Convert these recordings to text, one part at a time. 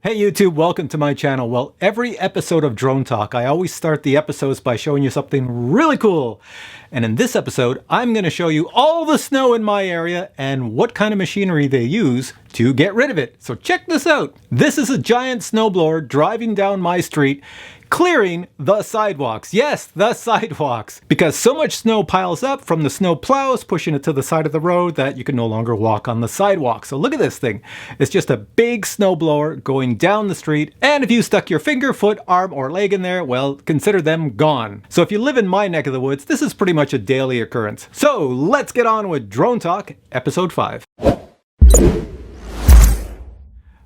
Hey YouTube, welcome to my channel. Well, every episode of Drone Talk, I always start the episodes by showing you something really cool. And in this episode, I'm going to show you all the snow in my area and what kind of machinery they use to get rid of it. So check this out. This is a giant snowblower driving down my street, clearing the sidewalks. Yes, the sidewalks. Because so much snow piles up from the snow plows, pushing it to the side of the road that you can no longer walk on the sidewalk. So look at this thing. It's just a big snowblower going down the street. And if you stuck your finger, foot, arm, or leg in there, well, consider them gone. So if you live in my neck of the woods, this is pretty much a daily occurrence. So let's get on with Drone Talk, episode 5.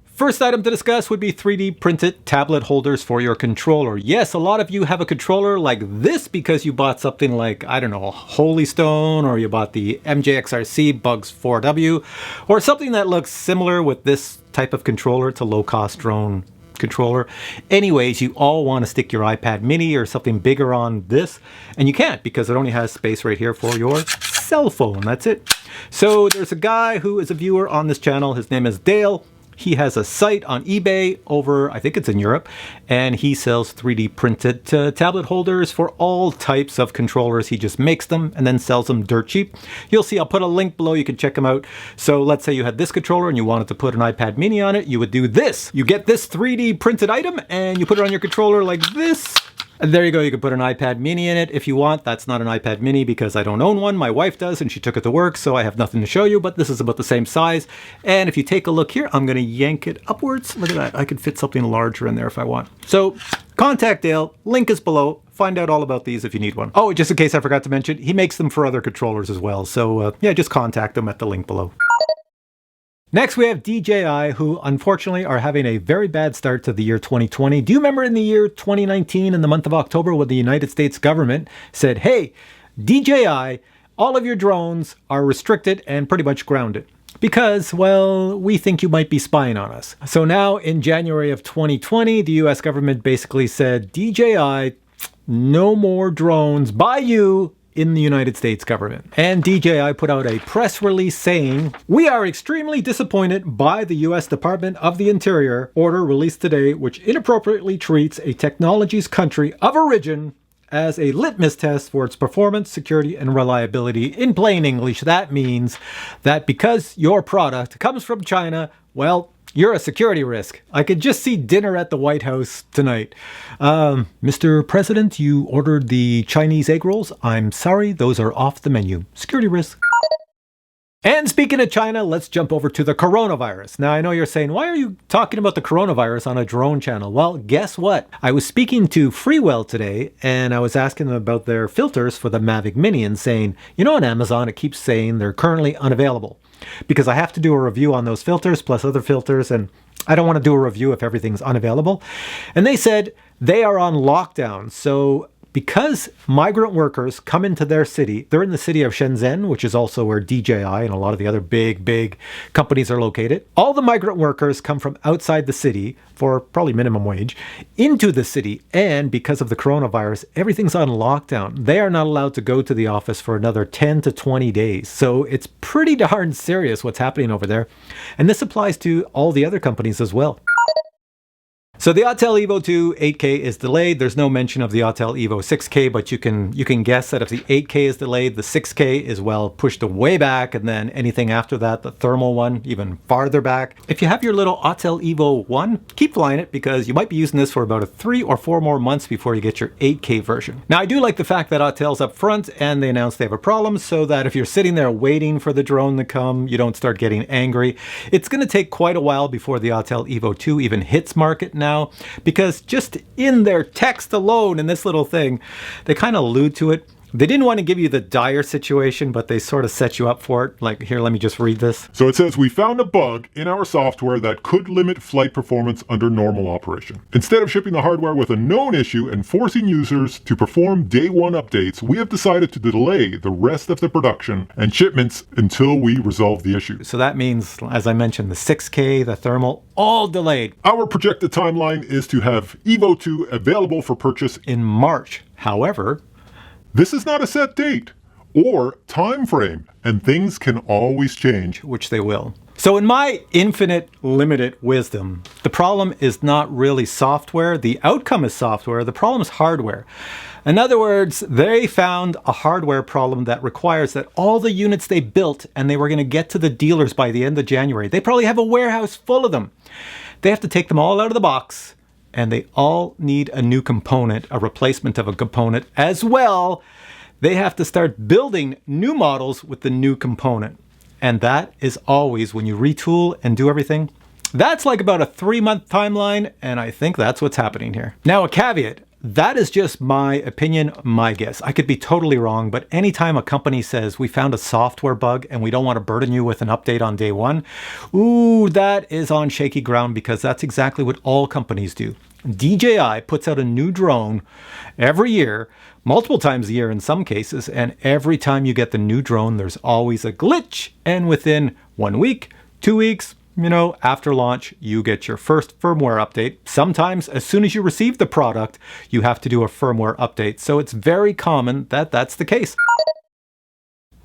First item to discuss would be 3D printed tablet holders for your controller. Yes, a lot of you have a controller like this because you bought something like, I don't know, Holy Stone, or you bought the MJXRC Bugs 4W, or something that looks similar with this type of controller to low-cost drone controller. Anyways, you all want to stick your iPad mini or something bigger on this, and you can't because it only has space right here for your cell phone. That's it. So there's a guy who is a viewer on this channel. His name is Dale. He has a site on eBay over, I think it's in Europe, and he sells 3D printed tablet holders for all types of controllers. He just makes them and then sells them dirt cheap. You'll see, I'll put a link below, you can check him out. So let's say you had this controller and you wanted to put an iPad mini on it, you would do this. You get this 3D printed item and you put it on your controller like this. And there you go, you can put an iPad mini in it if you want. That's not an iPad mini because I don't own one. My wife does and she took it to work, so I have nothing to show you, but this is about the same size. And if you take a look here, I'm gonna yank it upwards. Look at that, I could fit something larger in there if I want. So contact Dale, link is below. Find out all about these if you need one. Oh, just in case I forgot to mention, he makes them for other controllers as well. So yeah, just contact him at the link below. Next, we have DJI, who unfortunately are having a very bad start to the year 2020. Do you remember in the year 2019, in the month of October, when the United States government said, hey, DJI, all of your drones are restricted and pretty much grounded because, well, we think you might be spying on us. So now in January of 2020, the US government basically said, DJI, no more drones by you in the United States government. And DJI put out a press release saying, we are extremely disappointed by the US Department of the Interior order released today, which inappropriately treats a technology's country of origin as a litmus test for its performance, security, and reliability. In plain English, that means that because your product comes from China, well, you're a security risk. I could just see dinner at the White House tonight. Mr. President, you ordered the Chinese egg rolls. I'm sorry, those are off the menu. Security risk. And speaking of China, let's jump over to the coronavirus. Now, I know you're saying, why are you talking about the coronavirus on a drone channel? Well, guess what? I was speaking to Freewell today, and I was asking them about their filters for the Mavic Mini and saying, you know, on Amazon, it keeps saying they're currently unavailable because I have to do a review on those filters plus other filters, and I don't want to do a review if everything's unavailable. And they said they are on lockdown. So because migrant workers come into their city, they're in the city of Shenzhen, which is also where DJI and a lot of the other big companies are located. All the migrant workers come from outside the city for probably minimum wage into the city. And because of the coronavirus, everything's on lockdown. They are not allowed to go to the office for another 10 to 20 days. So it's pretty darn serious what's happening over there. And this applies to all the other companies as well. So the Autel EVO 2 8K is delayed. There's no mention of the Autel EVO 6K, but you can guess that if the 8K is delayed, the 6K is well pushed way back, and then anything after that, the thermal one, even farther back. If you have your little Autel EVO 1, keep flying it because you might be using this for about 3 or 4 more months before you get your 8K version. Now, I do like the fact that Autel's up front and they announced they have a problem so that if you're sitting there waiting for the drone to come, you don't start getting angry. It's going to take quite a while before the Autel EVO 2 even hits market now, because just in their text alone in this little thing, they kind of allude to it. They didn't want to give you the dire situation, but they sort of set you up for it. Like, here, let me just read this. So it says, we found a bug in our software that could limit flight performance under normal operation. Instead of shipping the hardware with a known issue and forcing users to perform day one updates, we have decided to delay the rest of the production and shipments until we resolve the issue. So that means, as I mentioned, the 6K, the thermal, all delayed. Our projected timeline is to have EVO 2 available for purchase in March. However, this is not a set date or time frame, and things can always change. Which they will. So in my infinite limited wisdom, the problem is not really software. The outcome is software. The problem is hardware. In other words, they found a hardware problem that requires that all the units they built and they were going to get to the dealers by the end of January. They probably have a warehouse full of them. They have to take them all out of the box, and they all need a new component, a replacement of a component as well. They have to start building new models with the new component. And that is always, when you retool and do everything, that's like about a 3-month timeline, and I think that's what's happening here. Now, a caveat. That is just my opinion, my guess. I could be totally wrong, but anytime a company says we found a software bug and we don't want to burden you with an update on day one, ooh, that is on shaky ground, because that's exactly what all companies do. DJI puts out a new drone every year, multiple times a year in some cases, and every time you get the new drone, there's always a glitch, and within 1 week, 2 weeks, after launch, you get your first firmware update. Sometimes, as soon as you receive the product, you have to do a firmware update. So it's very common that that's the case.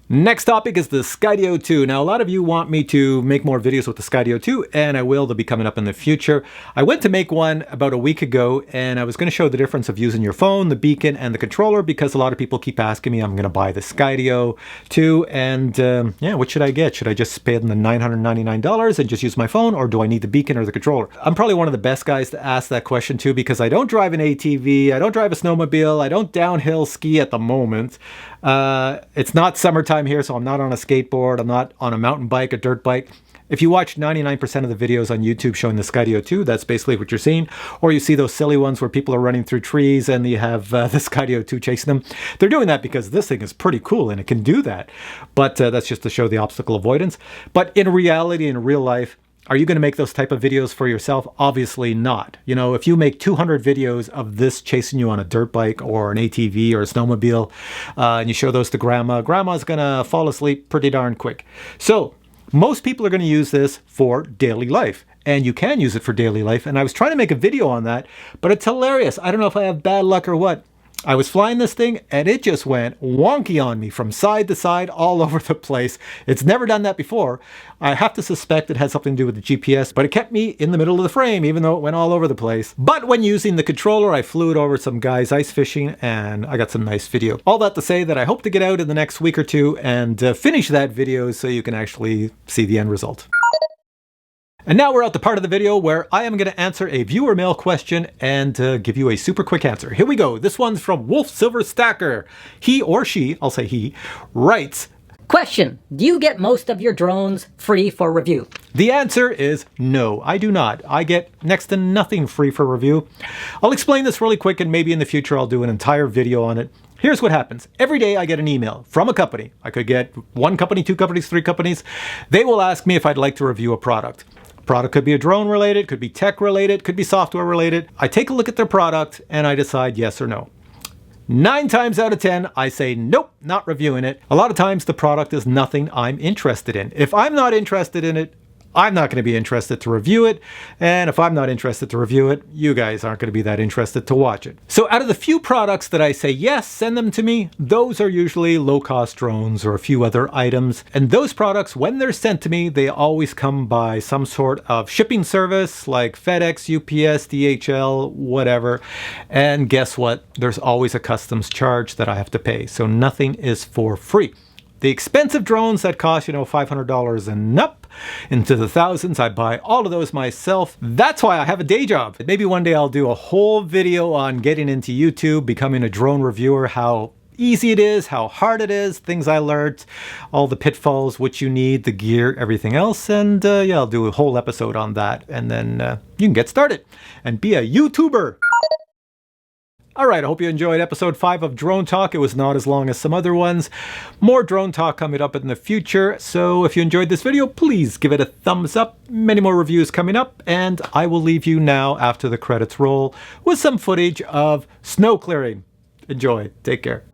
Next topic is the Skydio 2. Now, a lot of you want me to make more videos with the Skydio 2, and I will. They'll be coming up in the future. I went to make one about a week ago, and I was going to show the difference of using your phone, the beacon, and the controller, because a lot of people keep asking me, I'm going to buy the Skydio 2, and yeah, what should I get? Should I just spend the $999 and just use my phone, or do I need the beacon or the controller? I'm probably one of the best guys to ask that question too, because I don't drive an ATV, I don't drive a snowmobile, I don't downhill ski at the moment. It's not summertime here, so I'm not on a skateboard, I'm not on a mountain bike, a dirt bike. If you watch 99% of the videos on YouTube showing the Skydio 2, that's basically what you're seeing. Or you see those silly ones where people are running through trees and you have the Skydio 2 chasing them. They're doing that because this thing is pretty cool and it can do that. But that's just to show the obstacle avoidance. But in reality, in real life, are you going to make those type of videos for yourself? Obviously not. If you make 200 videos of this chasing you on a dirt bike or an ATV or a snowmobile, and you show those to grandma's going to fall asleep pretty darn quick. So most people are going to use this for daily life, and you can use it for daily life. And I was trying to make a video on that, but it's hilarious. I don't know if I have bad luck or what. I was flying this thing and it just went wonky on me from side to side all over the place. It's never done that before. I have to suspect it had something to do with the GPS, but it kept me in the middle of the frame, even though it went all over the place. But when using the controller, I flew it over some guys ice fishing and I got some nice video. All that to say that I hope to get out in the next week or two and finish that video so you can actually see the end result. And now we're at the part of the video where I am going to answer a viewer mail question and give you a super quick answer. Here we go. This one's from Wolf Silver Stacker. He or she, I'll say he, writes, question, do you get most of your drones free for review? The answer is no, I do not. I get next to nothing free for review. I'll explain this really quick and maybe in the future I'll do an entire video on it. Here's what happens. Every day I get an email from a company. I could get 1 company, 2 companies, 3 companies. They will ask me if I'd like to review a product. Product could be a drone related, could be tech related, could be software related. I take a look at their product and I decide yes or no. 9 times out of 10, I say nope, not reviewing it. A lot of times the product is nothing I'm interested in. If I'm not interested in it, I'm not going to be interested to review it. And if I'm not interested to review it, you guys aren't going to be that interested to watch it. So out of the few products that I say, yes, send them to me, those are usually low-cost drones or a few other items. And those products, when they're sent to me, they always come by some sort of shipping service like FedEx, UPS, DHL, whatever. And guess what? There's always a customs charge that I have to pay. So nothing is for free. The expensive drones that cost, $500 and up into the thousands, I buy all of those myself. That's why I have a day job. Maybe one day I'll do a whole video on getting into YouTube, becoming a drone reviewer, how easy it is, how hard it is, things I learned, all the pitfalls, what you need, the gear, everything else. And yeah, I'll do a whole episode on that. And then you can get started and be a YouTuber. All right, I hope you enjoyed episode 5 of Drone Talk. It was not as long as some other ones. More drone talk coming up in the future. So if you enjoyed this video, please give it a thumbs up. Many more reviews coming up. And I will leave you now after the credits roll with some footage of snow clearing. Enjoy. Take care.